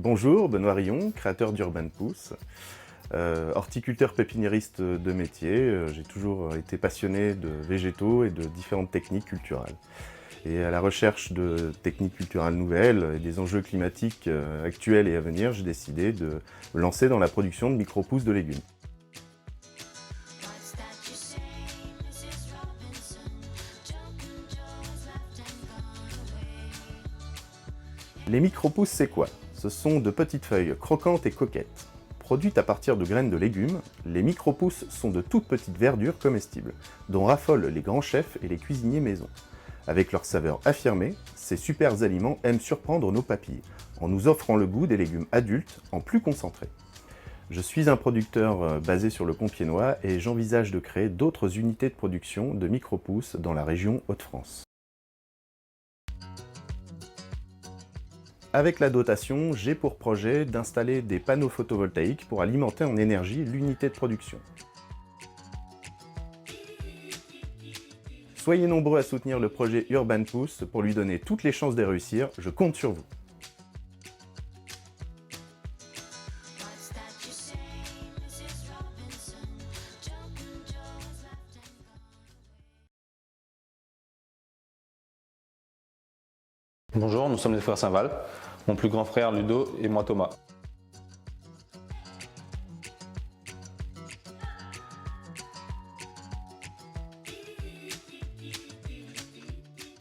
Bonjour, Benoît Rillon, créateur d'Urban Pousse, horticulteur pépiniériste de métier. J'ai toujours été passionné de végétaux et de différentes techniques culturales. Et à la recherche de techniques culturales nouvelles et des enjeux climatiques actuels et à venir, j'ai décidé de me lancer dans la production de micro-pousses de légumes. Les micro-pousses, c'est quoi? Ce sont de petites feuilles croquantes et coquettes. Produites à partir de graines de légumes, les micro-pousses sont de toutes petites verdures comestibles, dont raffolent les grands chefs et les cuisiniers maison. Avec leur saveur affirmée, ces super aliments aiment surprendre nos papilles, en nous offrant le goût des légumes adultes en plus concentré. Je suis un producteur basé sur le Compiègnois et j'envisage de créer d'autres unités de production de micro-pousses dans la région Hauts-de-France. Avec la dotation, j'ai pour projet d'installer des panneaux photovoltaïques pour alimenter en énergie l'unité de production. Soyez nombreux à soutenir le projet Urban Pousse pour lui donner toutes les chances de réussir, je compte sur vous. Bonjour, nous sommes les frères Saint-Val, mon plus grand frère Ludo et moi Thomas.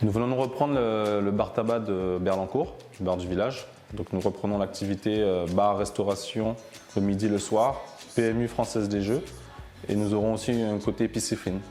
Nous venons de reprendre le bar tabac de Berlancourt, le bar du village. Donc nous reprenons l'activité bar, restauration le midi, le soir, PMU Française des Jeux et nous aurons aussi un côté épicerie fine.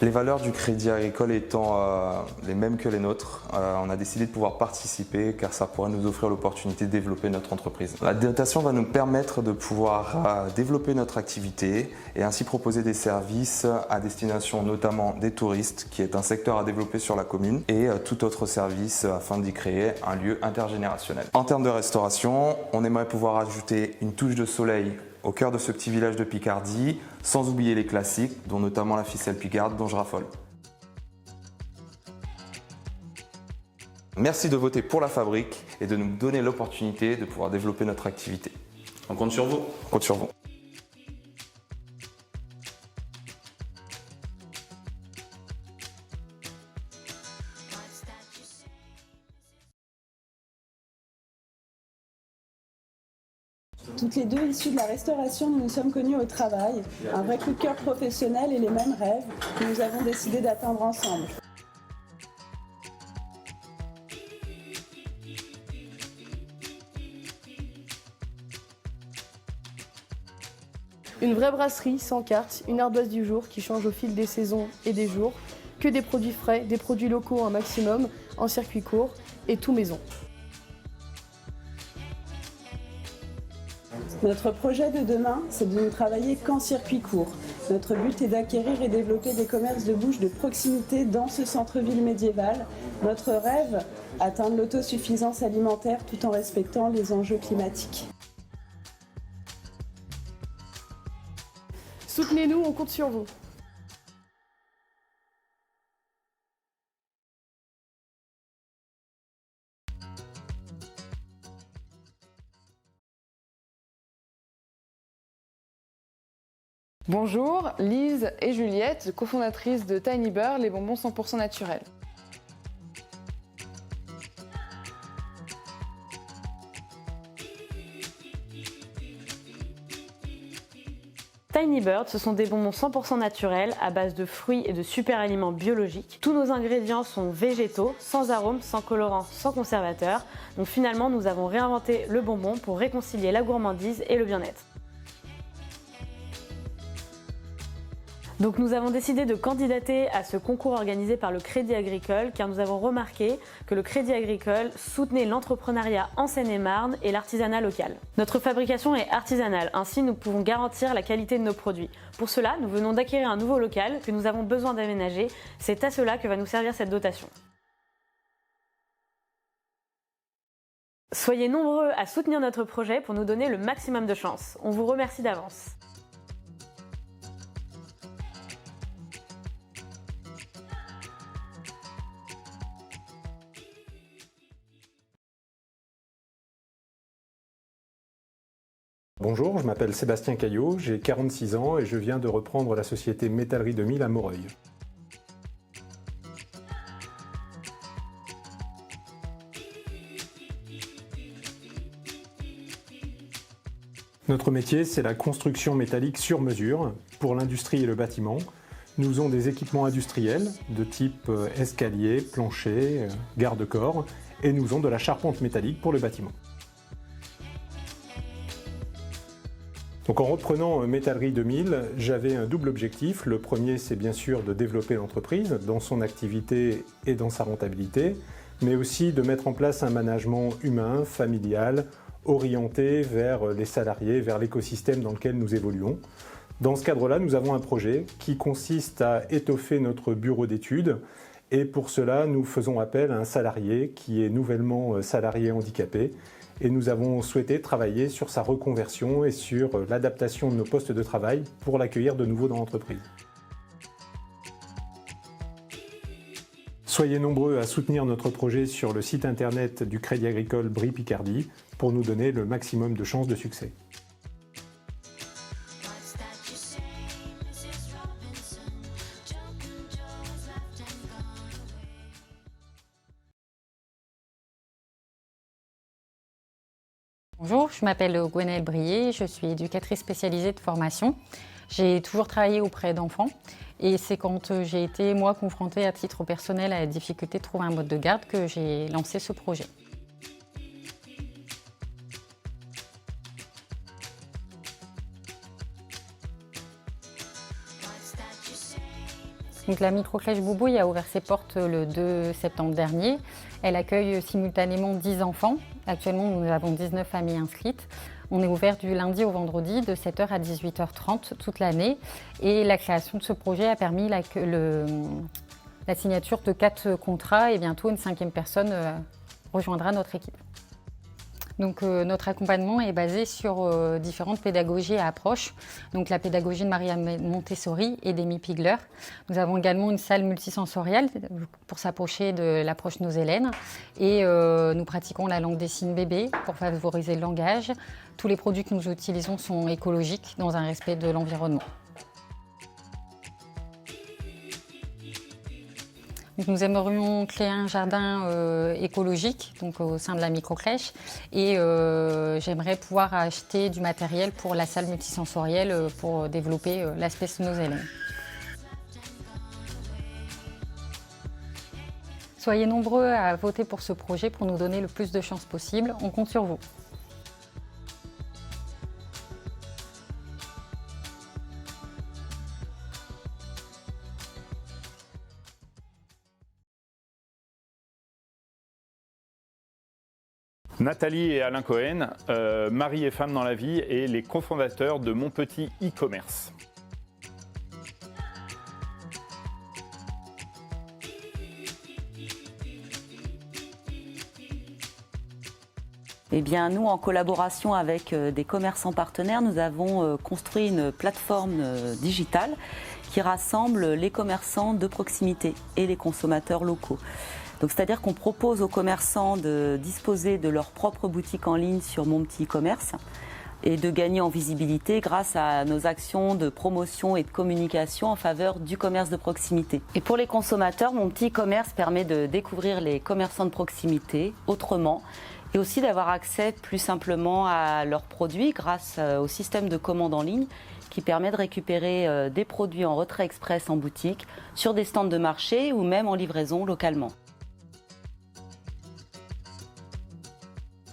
Les valeurs du Crédit Agricole étant les mêmes que les nôtres, on a décidé de pouvoir participer car ça pourrait nous offrir l'opportunité de développer notre entreprise. La dotation va nous permettre de pouvoir développer notre activité et ainsi proposer des services à destination notamment des touristes, qui est un secteur à développer sur la commune, et tout autre service afin d'y créer un lieu intergénérationnel. En termes de restauration, on aimerait pouvoir ajouter une touche de soleil au cœur de ce petit village de Picardie, sans oublier les classiques, dont notamment la ficelle picarde dont je raffole. Merci de voter pour la fabrique et de nous donner l'opportunité de pouvoir développer notre activité. On compte sur vous. On compte sur vous. Toutes les deux issues de la restauration, nous nous sommes connues au travail, un vrai coup de cœur professionnel et les mêmes rêves que nous avons décidé d'atteindre ensemble. Une vraie brasserie sans carte, une ardoise du jour qui change au fil des saisons et des jours, que des produits frais, des produits locaux un maximum, en circuit court et tout maison. Notre projet de demain, c'est de ne travailler qu'en circuit court. Notre but est d'acquérir et développer des commerces de bouche de proximité dans ce centre-ville médiéval. Notre rêve, atteindre l'autosuffisance alimentaire tout en respectant les enjeux climatiques. Soutenez-nous, on compte sur vous. Bonjour, Lise et Juliette, cofondatrices de Tiny Bird, les bonbons 100% naturels. Tiny Bird, ce sont des bonbons 100% naturels à base de fruits et de super aliments biologiques. Tous nos ingrédients sont végétaux, sans arômes, sans colorants, sans conservateurs. Donc finalement, nous avons réinventé le bonbon pour réconcilier la gourmandise et le bien-être. Donc nous avons décidé de candidater à ce concours organisé par le Crédit Agricole car nous avons remarqué que le Crédit Agricole soutenait l'entrepreneuriat en Seine-et-Marne et l'artisanat local. Notre fabrication est artisanale, ainsi nous pouvons garantir la qualité de nos produits. Pour cela, nous venons d'acquérir un nouveau local que nous avons besoin d'aménager. C'est à cela que va nous servir cette dotation. Soyez nombreux à soutenir notre projet pour nous donner le maximum de chance. On vous remercie d'avance. Bonjour, je m'appelle Sébastien Caillot, j'ai 46 ans et je viens de reprendre la société Métallerie 2000 à Moreuil. Notre métier, c'est la construction métallique sur mesure pour l'industrie et le bâtiment. Nous faisons des équipements industriels de type escalier, plancher, garde-corps et nous faisons de la charpente métallique pour le bâtiment. Donc en reprenant Métallerie 2000, j'avais un double objectif. Le premier, c'est bien sûr de développer l'entreprise dans son activité et dans sa rentabilité, mais aussi de mettre en place un management humain, familial, orienté vers les salariés, vers l'écosystème dans lequel nous évoluons. Dans ce cadre-là, nous avons un projet qui consiste à étoffer notre bureau d'études et pour cela, nous faisons appel à un salarié qui est nouvellement salarié handicapé et nous avons souhaité travailler sur sa reconversion et sur l'adaptation de nos postes de travail pour l'accueillir de nouveau dans l'entreprise. Soyez nombreux à soutenir notre projet sur le site internet du Crédit Agricole Brie-Picardie pour nous donner le maximum de chances de succès. Bonjour, je m'appelle Gwenaëlle Brier, je suis éducatrice spécialisée de formation. J'ai toujours travaillé auprès d'enfants et c'est quand j'ai été, moi, confrontée à titre personnel à la difficulté de trouver un mode de garde que j'ai lancé ce projet. Donc, la microcrèche Boubouille a ouvert ses portes le 2 septembre dernier. Elle accueille simultanément 10 enfants. Actuellement, nous avons 19 familles inscrites. On est ouvert du lundi au vendredi de 7h à 18h30 toute l'année. Et la création de ce projet a permis la signature de 4 contrats et bientôt une 5e personne rejoindra notre équipe. Donc, notre accompagnement est basé sur différentes pédagogies et approches. Donc, la pédagogie de Maria Montessori et d'Amy Pigler. Nous avons également une salle multisensorielle pour s'approcher de l'approche Nos-Hélènes. Et nous pratiquons la langue des signes bébé pour favoriser le langage. Tous les produits que nous utilisons sont écologiques dans un respect de l'environnement. Nous aimerions créer un jardin écologique donc au sein de la microcrèche et j'aimerais pouvoir acheter du matériel pour la salle multisensorielle pour développer l'aspect Nos-Hélènes. Soyez nombreux à voter pour ce projet pour nous donner le plus de chances possible. On compte sur vous. Nathalie et Alain Cohen, mari et femme dans la vie et les cofondateurs de Mon Petit e-commerce. Eh bien, nous, en collaboration avec des commerçants partenaires, nous avons construit une plateforme digitale qui rassemble les commerçants de proximité et les consommateurs locaux. Donc, c'est-à-dire qu'on propose aux commerçants de disposer de leur propre boutique en ligne sur Mon Petit e-commerce et de gagner en visibilité grâce à nos actions de promotion et de communication en faveur du commerce de proximité. Et pour les consommateurs, Mon Petit e-commerce permet de découvrir les commerçants de proximité autrement et aussi d'avoir accès plus simplement à leurs produits grâce au système de commande en ligne qui permet de récupérer des produits en retrait express en boutique, sur des stands de marché ou même en livraison localement.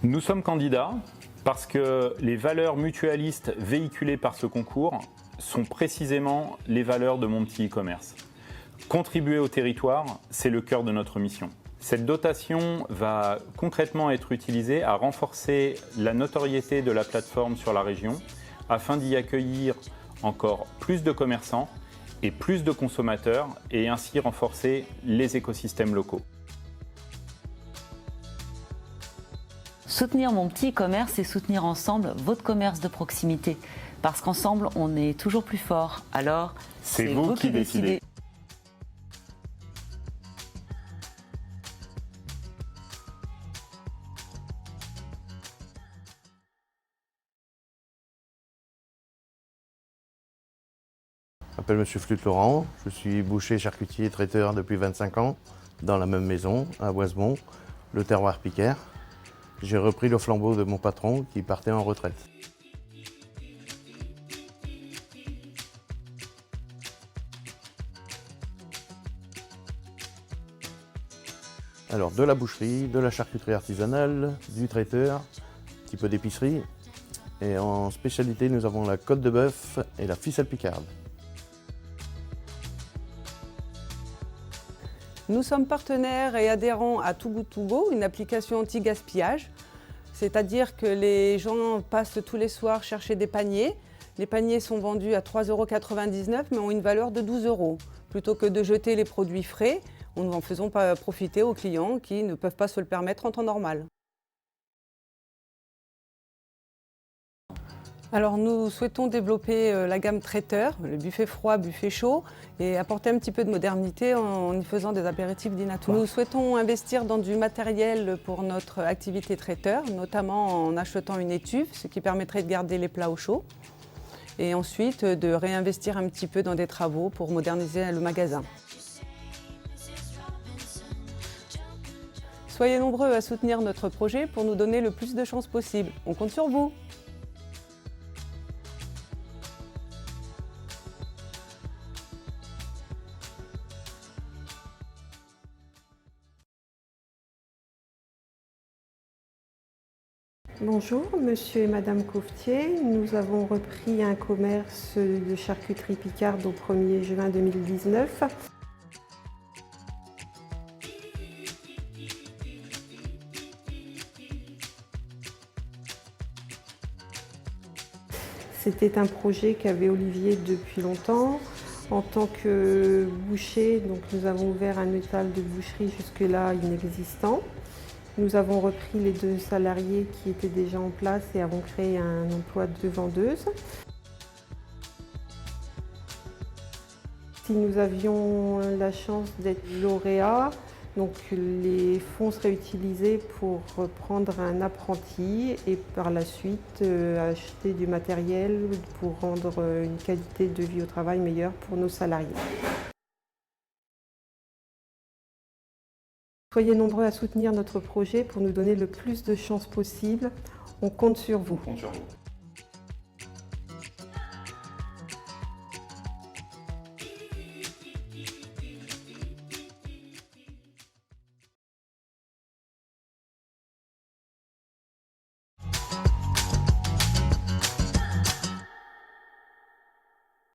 Nous sommes candidats parce que les valeurs mutualistes véhiculées par ce concours sont précisément les valeurs de Mon Petit e-commerce. Contribuer au territoire, c'est le cœur de notre mission. Cette dotation va concrètement être utilisée à renforcer la notoriété de la plateforme sur la région afin d'y accueillir encore plus de commerçants et plus de consommateurs et ainsi renforcer les écosystèmes locaux. Soutenir Mon Petit e-commerce, c'est soutenir ensemble votre commerce de proximité. Parce qu'ensemble, on est toujours plus fort. Alors, c'est vous qui décidez. Je m'appelle M. Flute-Laurent, je suis boucher, charcutier et traiteur depuis 25 ans, dans la même maison, à Boisemont, le terroir Piquer. J'ai repris le flambeau de mon patron qui partait en retraite. Alors de la boucherie, de la charcuterie artisanale, du traiteur, un petit peu d'épicerie. Et en spécialité, nous avons la côte de bœuf et la ficelle picarde. Nous sommes partenaires et adhérents à Too Good To Go, une application anti-gaspillage. C'est-à-dire que les gens passent tous les soirs chercher des paniers. Les paniers sont vendus à 3,99 € mais ont une valeur de 12 €. Plutôt que de jeter les produits frais, nous en faisons profiter aux clients qui ne peuvent pas se le permettre en temps normal. Alors nous souhaitons développer la gamme traiteur, le buffet froid, buffet chaud, et apporter un petit peu de modernité en y faisant des apéritifs dînatoires. Nous souhaitons investir dans du matériel pour notre activité traiteur, notamment en achetant une étuve, ce qui permettrait de garder les plats au chaud, et ensuite de réinvestir un petit peu dans des travaux pour moderniser le magasin. Soyez nombreux à soutenir notre projet pour nous donner le plus de chances possible. On compte sur vous! Bonjour, monsieur et madame Couftier. Nous avons repris un commerce de charcuterie picarde au 1er juin 2019. C'était un projet qu'avait Olivier depuis longtemps. En tant que boucher, donc nous avons ouvert un étal de boucherie jusque-là inexistant. Nous avons repris les 2 salariés qui étaient déjà en place et avons créé un emploi de vendeuse. Si nous avions la chance d'être lauréats, donc les fonds seraient utilisés pour prendre un apprenti et par la suite acheter du matériel pour rendre une qualité de vie au travail meilleure pour nos salariés. Soyez nombreux à soutenir notre projet pour nous donner le plus de chances possible. On compte sur vous. On compte sur vous.